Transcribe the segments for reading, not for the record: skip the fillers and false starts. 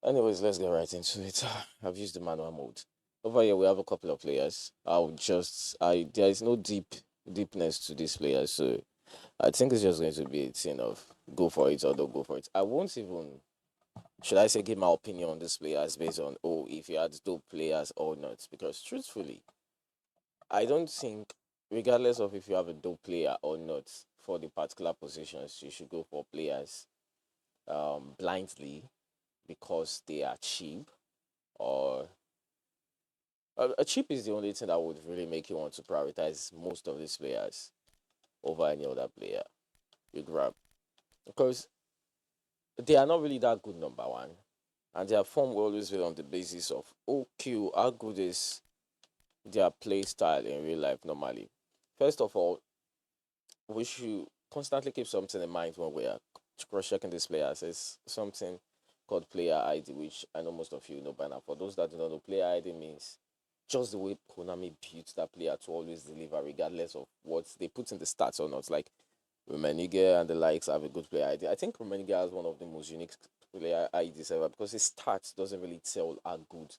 Anyways, let's get right into it. I've used the manual mode. Over here, we have a couple of players. There is no deepness to these players, so I think it's just going to be a thing of go for it or don't go for it. I won't even, should I say, give my opinion on these players based on, if you had dope players or not, because truthfully, I don't think, regardless of if you have a dope player or not, for the particular positions, you should go for players blindly because they are cheap or a chip is the only thing that would really make you want to prioritize most of these players over any other player you grab because they are not really that good, number one, and their form will always be on the basis of okay, how good is their play style in real life normally. First of all, we should constantly keep something in mind when we are cross-checking these players. It's something called player ID, which I know most of you know by now. For those that do not know, player ID means just the way Konami built that player to always deliver, regardless of what they put in the stats or not. Like Rummenigge and the likes have a good player ID. I think Rummenigge has one of the most unique player IDs ever because his stats doesn't really tell how good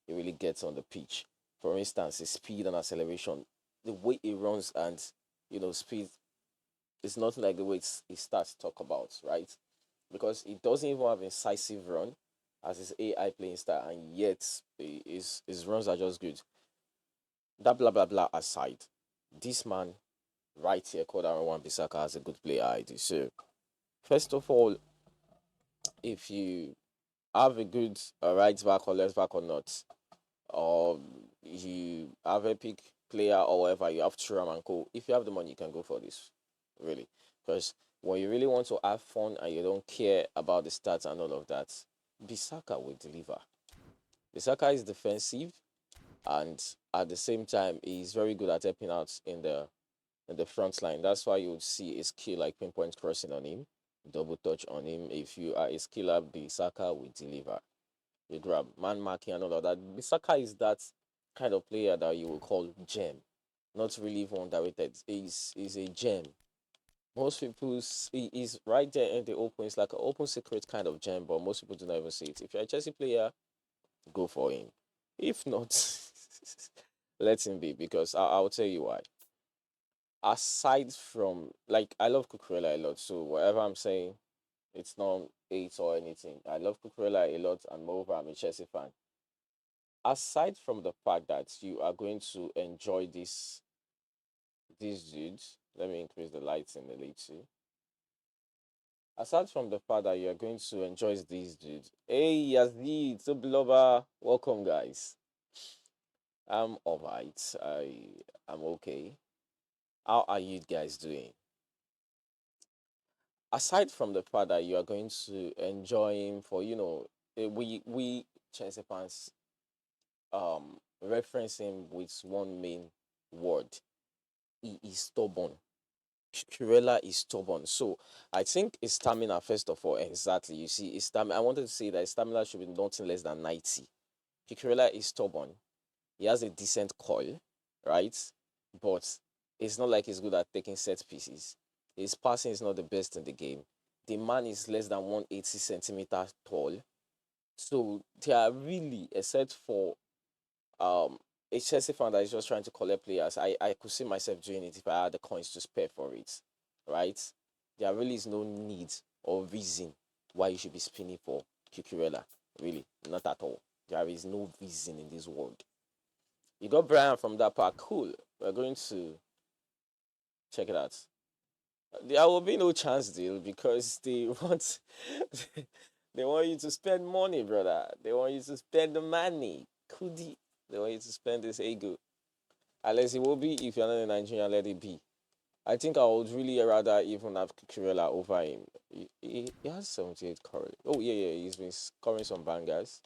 he really gets on the pitch. For instance, his speed and acceleration, the way he runs and speed is not like the way his stats talk about, right? Because he doesn't even have incisive run as his AI playing style, and yet his runs are just good. That blah blah blah aside, this man right here called Aaron Wan-Bissaka has a good player ID. So first of all, if you have a good right back or left back or not, or you have a pick player or whatever, you have Thuram and Co. If you have the money, you can go for this, really, because when you really want to have fun and you don't care about the stats and all of that, Bissaka will deliver. Bissaka is defensive, and at the same time, he's very good at helping out in the front line. That's why you would see a skill like pinpoint crossing on him, double touch on him. If you are a skiller, Bissaka will deliver. You grab man marking and all of that. Bissaka is that kind of player that you will call gem, not really even underrated. Is a gem. Most people see is right there in the open. It's like an open secret kind of gem, but most people do not even see it. If you're a Chelsea player, go for him. If not, let him be because I'll tell you why. Aside from like I love Cucurella a lot, so whatever I'm saying, it's not hate or anything. I love Cucurella a lot, and moreover, I'm a Chelsea fan. Aside from the fact that you are going to enjoy these dudes, let me increase the lights in the lead too. Aside from the fact that you are going to enjoy these dudes, hey Yazid, Subloba, welcome guys. I'm alright. I'm okay. How are you guys doing? Aside from the fact that you are going to enjoy him for we Chelsea fans reference him with one main word. He is stubborn. Kurela is stubborn. So I think his stamina, first of all, exactly. You see, his stamina. I wanted to say that his stamina should be nothing less than 90. Kurela is stubborn. He has a decent coil, right? But it's not like he's good at taking set pieces. His passing is not the best in the game. The man is less than 180 centimeters tall. So they are really, except for um a Chelsea fan that is just trying to collect players, I could see myself doing it if I had the coins to spare for it. Right? There really is no need or reason why you should be spinning for Cucurella. Really, not at all. There is no reason in this world. You got Brian from that park. Cool. We're going to check it out. There will be no chance deal because they want they want you to spend money, brother. They want you to spend the money. Kudi. They want you to spend this ego. Unless it will be if you're not in Nigeria, let it be. I think I would really rather even have Kirilla over him. He has 78 currently. Oh yeah, he's been scoring some bangers.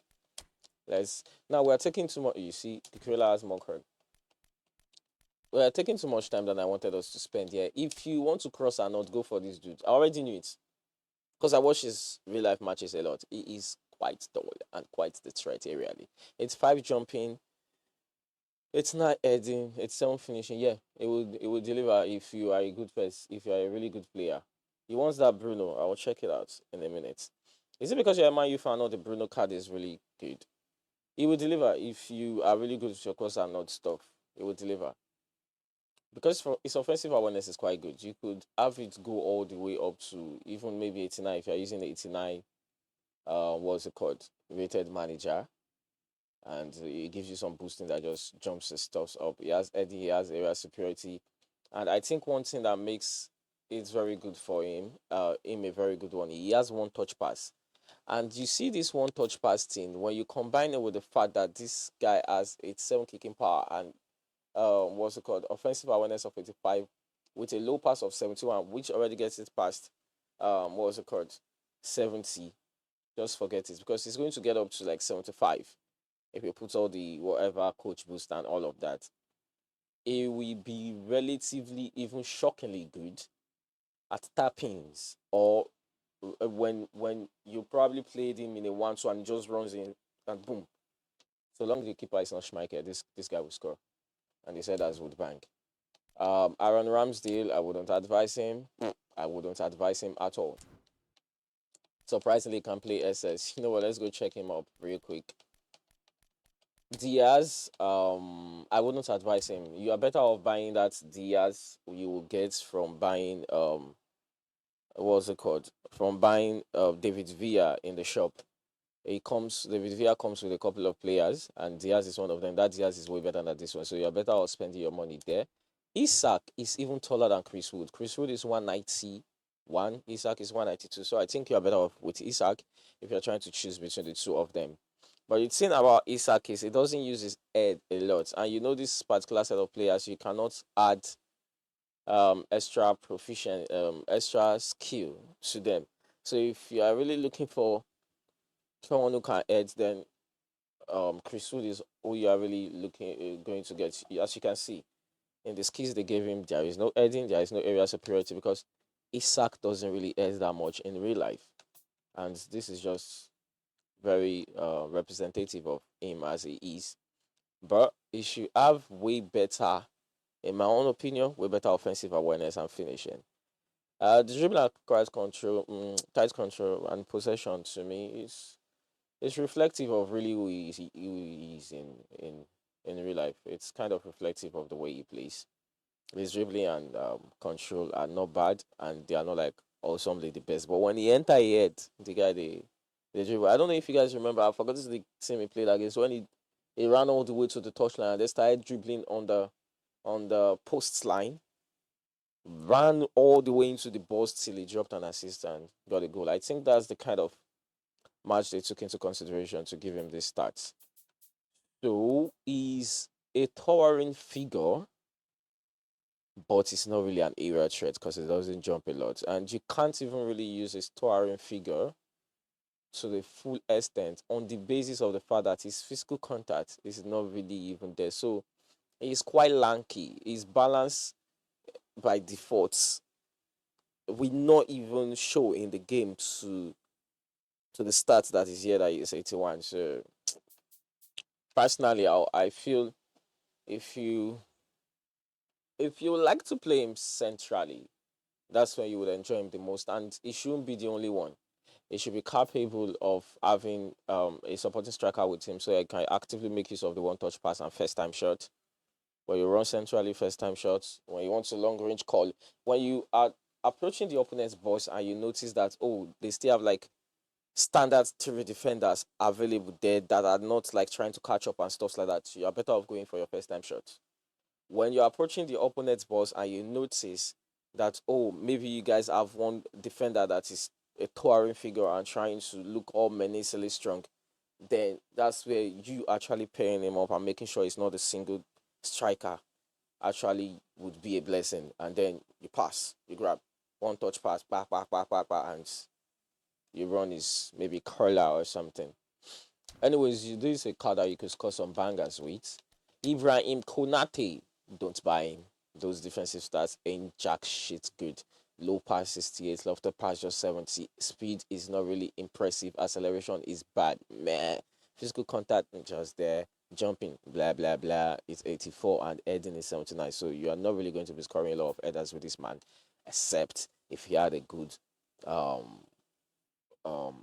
Let's now we're taking too much. You see, Kirilla has more current. We're taking too much time than I wanted us to spend here. If you want to cross or not, go for this dude. I already knew it because I watch his real life matches a lot. He is quite tall and quite the threat really. It's five jumping. It's not heading. It's sound finishing. Yeah, it will deliver if you are a good person. If you are a really good player. He wants that Bruno. I will check it out in a minute. Is it because you're a Man U fan or the Bruno card is really good? He will deliver if you are really good with your cross and not stuff. He will deliver because for his offensive awareness is quite good. You could have it go all the way up to even maybe 89 if you're using the 89. What's it called? Rated manager, and it gives you some boosting that just jumps the stuffs up. He has Eddie, he has area security, and I think one thing that makes it very good for him a very good one. He has one touch pass. And you see this one touch pass thing when you combine it with the fact that this guy has 87 kicking power and what's it called offensive awareness of 85 with a low pass of 71, which already gets it past what's it called 70. Just forget it because he's going to get up to like 75 if you put all the whatever coach boost and all of that. It will be relatively even shockingly good at tappings or when you probably played him in a 1-2 and he just runs in and boom. So long as the keeper is not Schmeichel, this guy will score. And they said as would bank. Aaron Ramsdale, I wouldn't advise him. I wouldn't advise him at all. Surprisingly, he can play SS. You know what? Let's go check him up real quick. Diaz, I wouldn't advise him. You are better off buying that Diaz you will get from buying what's it called? From buying David Villa in the shop. David Villa comes with a couple of players, and Diaz is one of them. That Diaz is way better than this one, so you're better off spending your money there. Isak is even taller than Chris Wood. Chris Wood is 191, Isak is 192. So I think you're better off with Isak if you're trying to choose between the two of them. But the thing about Isak is it doesn't use his head a lot. And you know this particular set of players, you cannot add extra proficient extra skill to them. So if you are really looking for someone who can edge, then Chris Wood is who you are really looking going to get. As you can see in the skills they gave him, there is no edging, there is no area superiority because Isak doesn't really edge that much in real life, and this is just very representative of him as he is. But he should have way better, in my own opinion, way better offensive awareness and finishing. The dribbling and tight control and possession to me is it's reflective of really who he is in real life. It's kind of reflective of the way he plays. His dribbling and control are not bad, and they are not like awesomely the best. But when he enter head, the guy the dribble. I don't know if you guys remember. I forgot this is the team he played against when he ran all the way to the touchline and they started dribbling on the post line, ran all the way into the box till he dropped an assist and got a goal. I think that's the kind of match they took into consideration to give him this stats. So he's a towering figure, but it's not really an area threat because it doesn't jump a lot. And you can't even really use his towering figure to the full extent on the basis of the fact that his physical contact is not really even there. So he's quite lanky. His balance by default will not even show in the game to the stats that is here that is 81. So personally, I feel if you if you like to play him centrally, that's when you would enjoy him the most. And he shouldn't be the only one. He should be capable of having a supporting striker with him so he can actively make use of the one touch pass and first time shot. When you run centrally, first time shots, when you want a long range call, when you are approaching the opponent's box and you notice that, oh, they still have like standard three defenders available there that are not like trying to catch up and stuff like that, you are better off going for your first time shot. When you're approaching the opponent's box and you notice that, oh, maybe you guys have one defender that is a towering figure and trying to look all menacingly strong, then that's where you actually pairing him up and making sure it's not a single striker actually would be a blessing. And then you pass, you grab one touch pass, back, and you run is maybe curler or something. Anyways, this is a card that you could score some bangers with. Ibrahim Konate, don't buy him. Those defensive stats ain't jack shit good. Low pass 68, lofted pass just 70. Speed is not really impressive. Acceleration is bad. Meh. Physical contact just there. Jumping, blah blah blah. It's 84 and heading is 79. So you are not really going to be scoring a lot of headers with this man, except if he had a good um um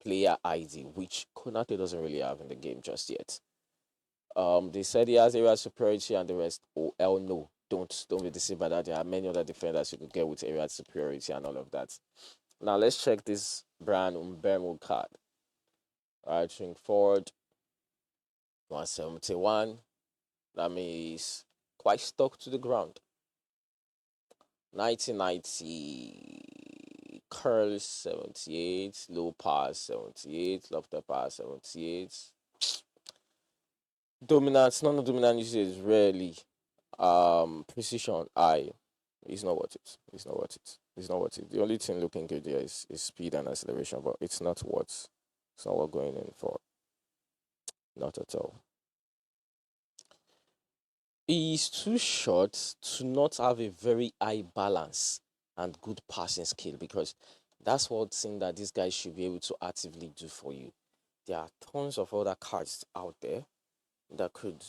player ID, which Konate doesn't really have in the game just yet. They said he has area superiority and the rest. Oh, hell no. Don't be deceived by that. There are many other defenders you could get with area superiority and all of that. Now let's check this Brian Umbermo card. Right, swing forward, 171. That means quite stuck to the ground. 1990 curls 78, low pass 78, lofted pass 78. Dominance, non-dominant usage is rarely. Precision, I. It's not worth it. It's not worth it. It's not worth it. The only thing looking good there is speed and acceleration, but it's not what. It's not what going in for. Not at all. He's too short to not have a very high balance and good passing skill, because that's one thing that these guys should be able to actively do for you. There are tons of other cards out there that could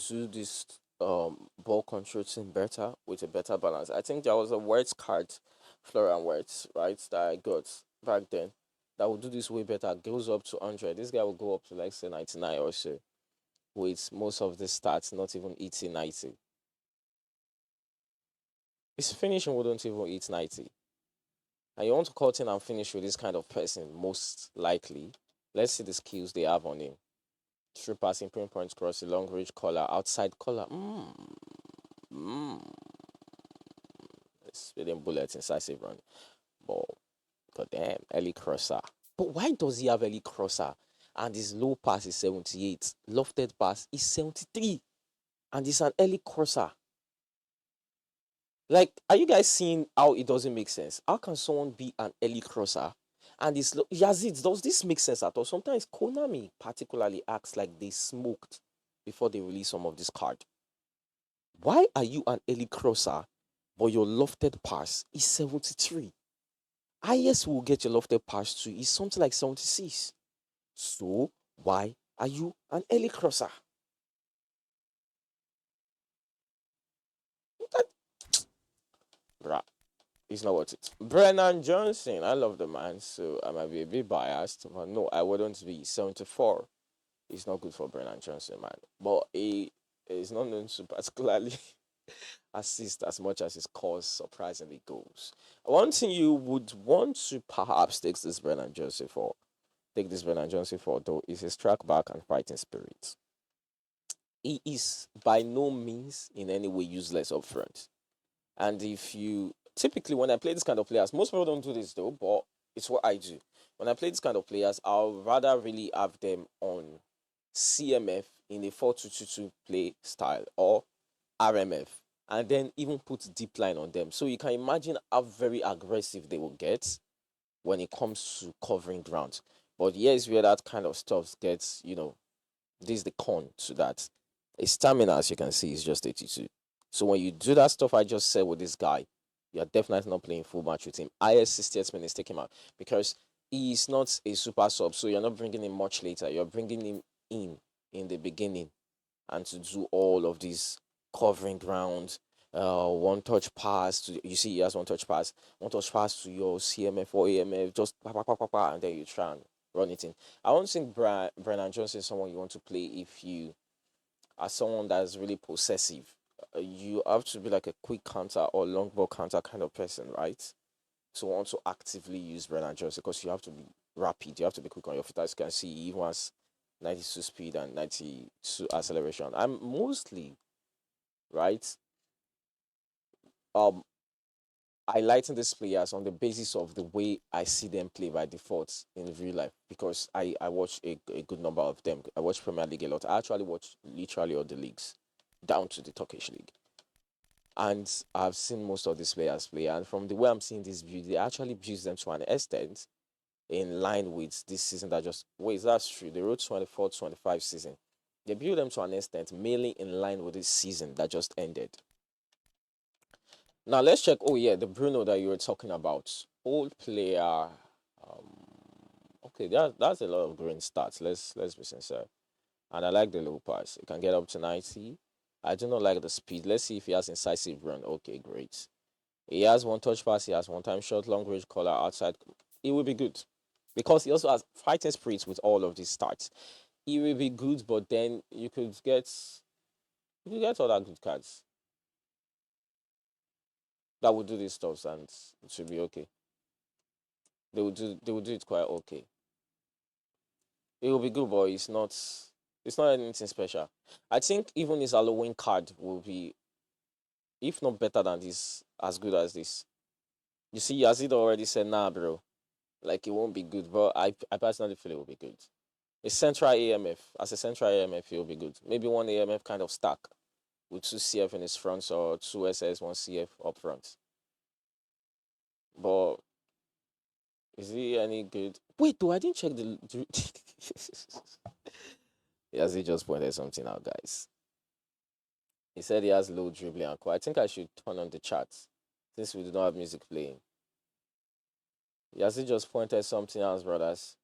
do this ball control thing better with a better balance. I think there was a words card, Florian Words, right, that I got back then that would do this way better. Goes up to 100. This guy will go up to like say 99 or so, with most of the stats not even hitting 90. His finishing wouldn't even hit 90. And you want to cut in and finish with this kind of person, most likely. Let's see the skills they have on him. Through passing, pinpoint cross, long range collar, outside collar. Speeding bullet, incisive run. But goddamn, early crosser. But why does he have early crosser? And his low pass is 78. Lofted pass is 73. And it's an early crosser. Like, are you guys seeing how it doesn't make sense? How can someone be an early crosser? And it's Yazid, does this make sense at all? Sometimes Konami particularly acts like they smoked before they release some of this card. Why are you an early crosser, but your lofted pass is 73? Highest will get your lofted pass to is something like 76. So why are you an early crosser? Bruh, it's not worth it. Brennan Johnson, I love the man, so I might be a bit biased, but no, I wouldn't be 74. It's not good for Brennan Johnson, man. But he is not known to particularly assist as much as his cause surprisingly goes. One thing you would want to perhaps take this Brennan Johnson for though is his track back and fighting spirit. He is by no means in any way useless up front. And if you typically when I play this kind of players, most people don't do this though, but it's what I do. When I play this kind of players, I'll rather really have them on CMF in a 4-2-2-2 play style or RMF, and then even put deep line on them. So you can imagine how very aggressive they will get when it comes to covering ground. But here's where that kind of stuff gets, this is the con to that. His stamina, as you can see, is just 82. So when you do that stuff I just said with this guy, you're definitely not playing full match with him. IS 68 minutes, take him out because he's not a super sub. So you're not bringing him much later. You're bringing him in the beginning, and to do all of these covering ground, one touch pass to you see he has one touch pass to your CMF or AMF, just pa, pa, pa, pa, pa, and then you try and run it in. I don't think Brennan Johnson is someone you want to play if you are someone that's really possessive. You have to be like a quick counter or long ball counter kind of person, right? To want to actively use Brennan Johnson because you have to be rapid, you have to be quick on your feet. As you can see, he even has 92 speed and 92 acceleration. I'm mostly right um highlighting these players on the basis of the way I see them play by default in real life because I watch a good number of them. I watch Premier League a lot. I actually watch literally all the leagues down to the Turkish league. And I've seen most of these players play. And from the way I'm seeing this view, they actually build them to an extent in line with this season that just wait, that's true. The road 24-25 season. They build them to an extent mainly in line with this season that just ended. Now let's check. Oh yeah, the Bruno that you were talking about. Old player. Okay, that's a lot of green stats. Let's be sincere. And I like the low pass. It can get up to 90. I do not like the speed. Let's see if he has incisive run. Okay, great. He has one touch pass. He has one time shot, long range collar outside. It will be good. because he also has fighting spirits with all of these stats. He will be good, but then you could get other good cards that would do these stuffs and it should be okay. They would do it quite okay. It will be good, but it's not anything special. I think even his Halloween card will be, if not better than this, as good as this. You see, Yazid already said, nah, bro. Like it won't be good, but I personally feel it will be good. A central AMF, as a central AMF, it will be good. Maybe one AMF kind of stack with two CF in his front or two SS, one CF up front. But is he any good? Wait, though, I didn't check the. Yazid just pointed something out, guys. He said he has low dribbling and I think I should turn on the chat since we do not have music playing. Yazid just pointed something else, brothers.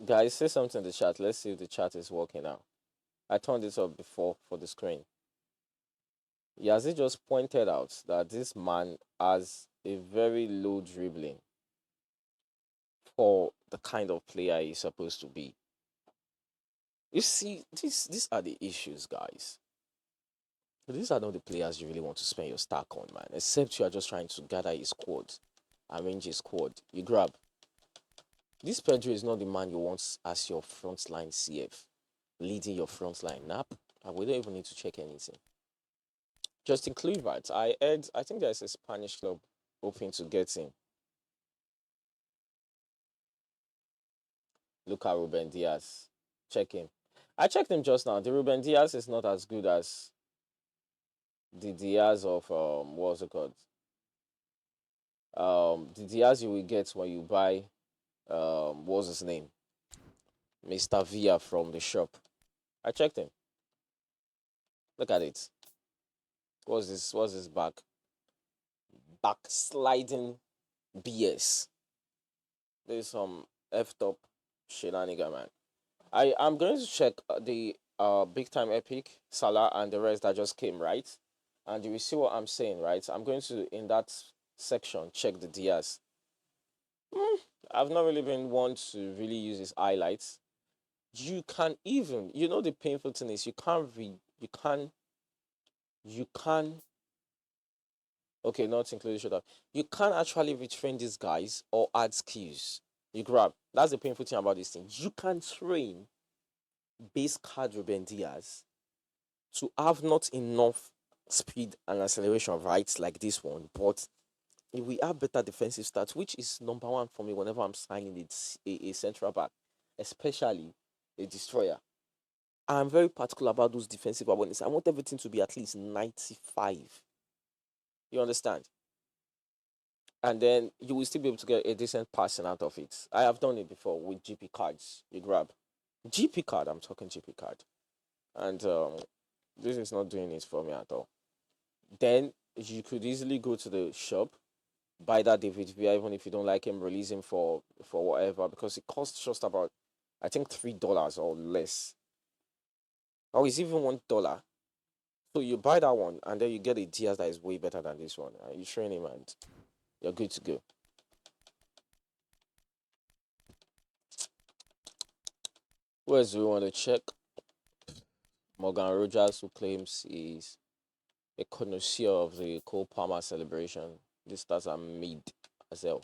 Guys, say something in the chat. Let's see if the chat is working now. I turned it up before for the screen. Yazid just pointed out that this man has a very low dribbling for the kind of player he's supposed to be. You see, these are the issues, guys. These are not the players you really want to spend your stack on, man. Except you are just trying to gather his squad, arrange his squad. You grab. This Pedro is not the man you want as your frontline CF, leading your frontline nap. And we don't even need to check anything. Justin Kluivert, I think there's a Spanish club hoping to get him. Look at Ruben Diaz. Check him. I checked him just now. The Ruben Diaz is not as good as the Diaz of what's it called? The Diaz you will get when you buy what's his name? Mr. Villa from the shop. I checked him. Look at it. What's this? What's this backsliding BS? There's some effed up shenanigan, man. I'm going to check the big time epic Salah and the rest that just came, right, and you will see what I'm saying, right. I'm going to, in that section, check the Diaz. I've not really been one to really use his highlights. You can even, the painful thing is you can okay, not including shut up. You can't actually retrain these guys or add skills. You grab. That's the painful thing about this thing. You can train base card Ruben Diaz to have not enough speed and acceleration, right, like this one, but if we have better defensive stats, which is number one for me whenever I'm signing a central back, especially a destroyer. I'm very particular about those defensive awareness. I want everything to be at least 95. You understand? And then you will still be able to get a decent passing out of it. I have done it before with GP cards. You grab GP card. I'm talking GP card, and this is not doing it for me at all. Then you could easily go to the shop, buy that David Villa, even if you don't like him, release him for whatever, because it costs just about, I think, $3 or less, or it's even $1. So you buy that one, and then you get a Diaz that is way better than this one. You train him, and you're good to go. Who else do we want to check? Morgan Rogers, who claims he's a connoisseur of the Cole Palmer celebration. These stats are made as well.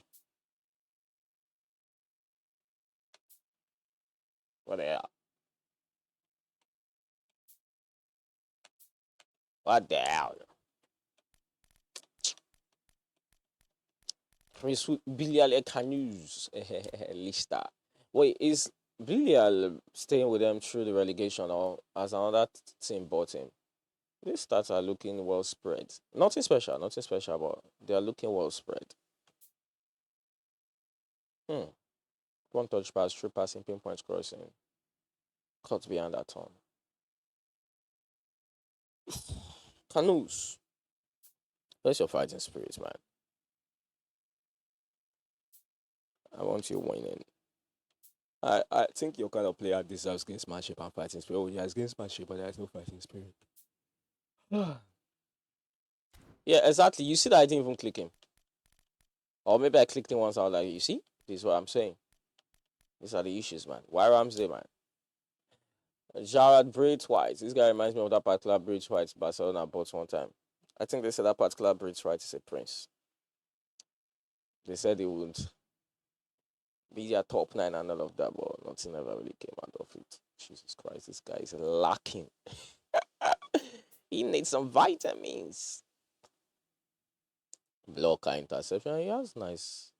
What the hell? What the hell? Prince Bilial Ekanus Lista. Wait, is Bilial staying with them through the relegation or as another team bought him? These stats are looking well spread. Nothing special, but they are looking well spread. Hmm. One touch pass, through passing, pinpoint crossing, cut behind that turn. Canus. Where's your fighting spirit, man? I want you winning. I think your kind of player deserves gamesmanship and fighting spirit. Oh, he has gamesmanship, but there is no fighting spirit. Yeah, exactly. You see that I didn't even click him. Or maybe I clicked in once. I was like, you see, this is what I'm saying. These are the issues, man. Why Ramsey, man? Jared Braithwaite White. This guy reminds me of that particular Braithwaite White Barcelona bought one time. I think they said that particular Braithwaite White is a prince. They said they wouldn't be their top nine and all of that, but nothing ever really came out of it. Jesus Christ, this guy is lacking. He needs some vitamins. Blocker interception. He has nice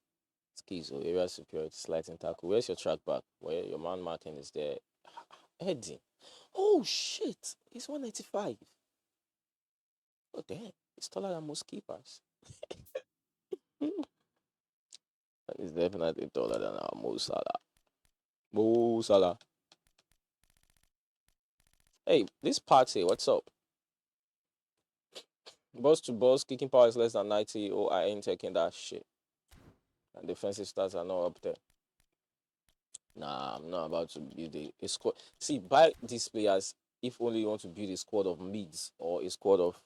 skills or area superiority, sliding tackle. Where's your track back? Where your man marking is there? Heading. Oh shit! He's 185. Oh damn! He's taller than most keepers. He's definitely taller than our Mo Salah. Mo Salah. Hey, this party, what's up? Balls to balls, kicking power is less than 90. Oh, I ain't taking that shit. And defensive stats are not up there. Nah, I'm not about to build a squad. See, buy these players if only you want to build a squad of mids or a squad of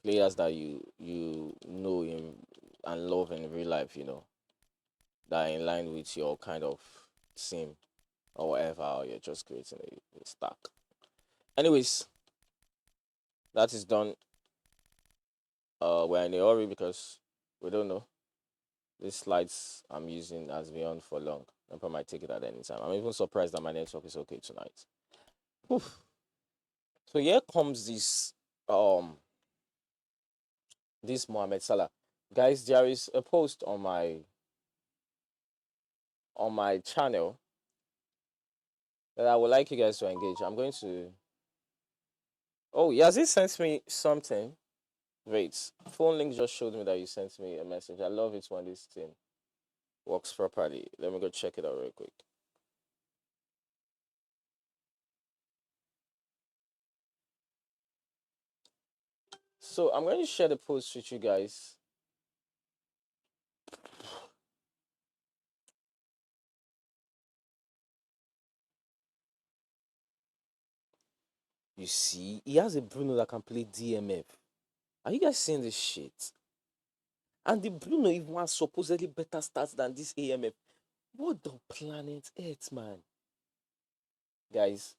players that you know in, and love in real life, that are in line with your kind of team or whatever, or you're just creating a stack. Anyways, that is done. We're in a hurry because we don't know. These slides I'm using has been on for long. I might take it at any time. I'm even surprised that my network is okay tonight. Oof. So here comes this Mohamed Salah. Guys, there is a post on my channel that I would like you guys to engage. I'm going to. Oh, yes, he sent me something. Wait, phone link just showed me that you sent me a message. I love it when this thing works properly. Let me go check it out real quick. So I'm going to share the post with you guys. You see, he has a Bruno that can play DMF. Are you guys seeing this shit? And the Bruno even has supposedly better stats than this AMF. What the planet Earth, man? Guys,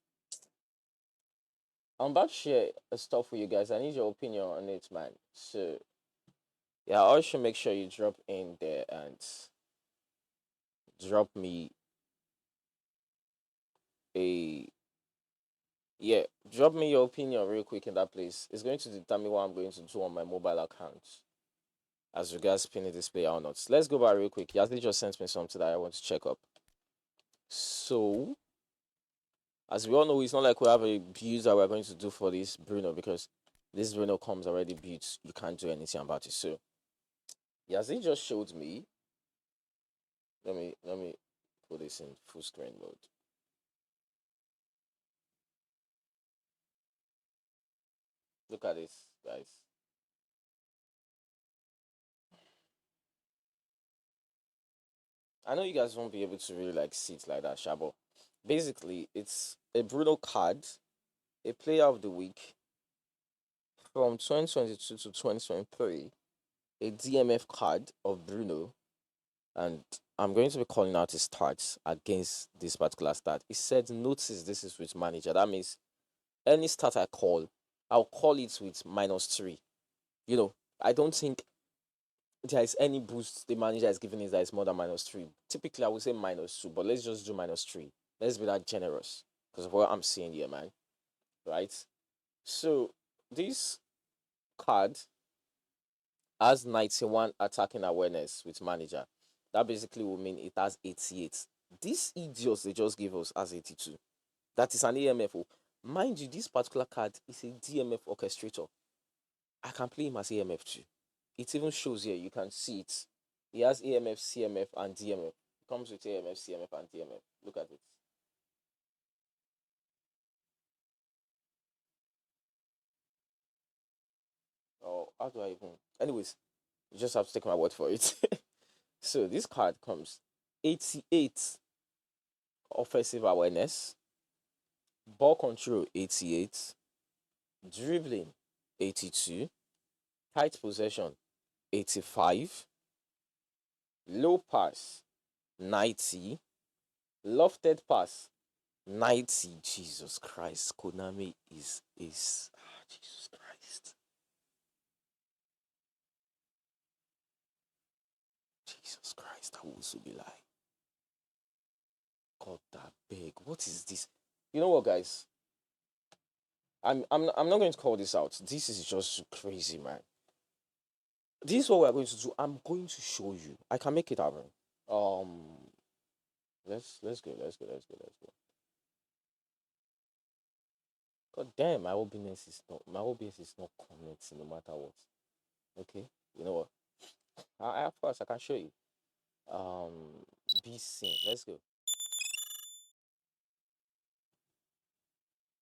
I'm about to share a stuff with you guys. I need your opinion on it, man. So, yeah, also make sure you drop in there and drop me a yeah, drop me your opinion real quick in that place. It's going to determine what I'm going to do on my mobile account as regards pinning this player or not. Let's go back real quick. Yasli just sent me something that I want to check up. So, as we all know, it's not like we have a build that we're going to do for this Bruno because this Bruno comes already built. You can't do anything about it. So, Yasli just showed me. Let me put this in full screen mode. Look at this, guys. I know you guys won't be able to really like see it like that, Shabo. Basically, it's a Bruno card, a player of the week from 2022 to 2023, a DMF card of Bruno, and I'm going to be calling out his stats against this particular stat. He said, notice this is with manager. That means any stat I call, I'll call it with -3. I don't think there is any boost the manager is giving is that it's more than -3. Typically, I would say -2, but let's just do -3. Let's be that generous because of what I'm seeing here, man. Right? So, this card has 91 attacking awareness with manager. That basically will mean it has 88. These idiots they just gave us as 82. That is an AMFO. Mind you, this particular card is a DMF orchestrator. I can play him as AMF too. It even shows here, you can see it. He has AMF, CMF, and DMF. It comes with AMF, CMF, and DMF. Look at it. Oh, how do I even? Anyways, you just have to take my word for it. So this card comes 88 offensive awareness, ball control 88, dribbling 82, tight possession 85, Low pass 90. Lofted pass 90. Jesus Christ. Konami is Jesus Christ. Jesus Christ. That would be like. God that big. What is this? You know what, guys? I'm not going to call this out. This is just crazy, man. This is what we're going to do. I'm going to show you. I can make it happen. Um, let's go. God damn, my OBS is not connecting no matter what. Okay, you know what? Of course I can show you. Um, be seen. Let's go.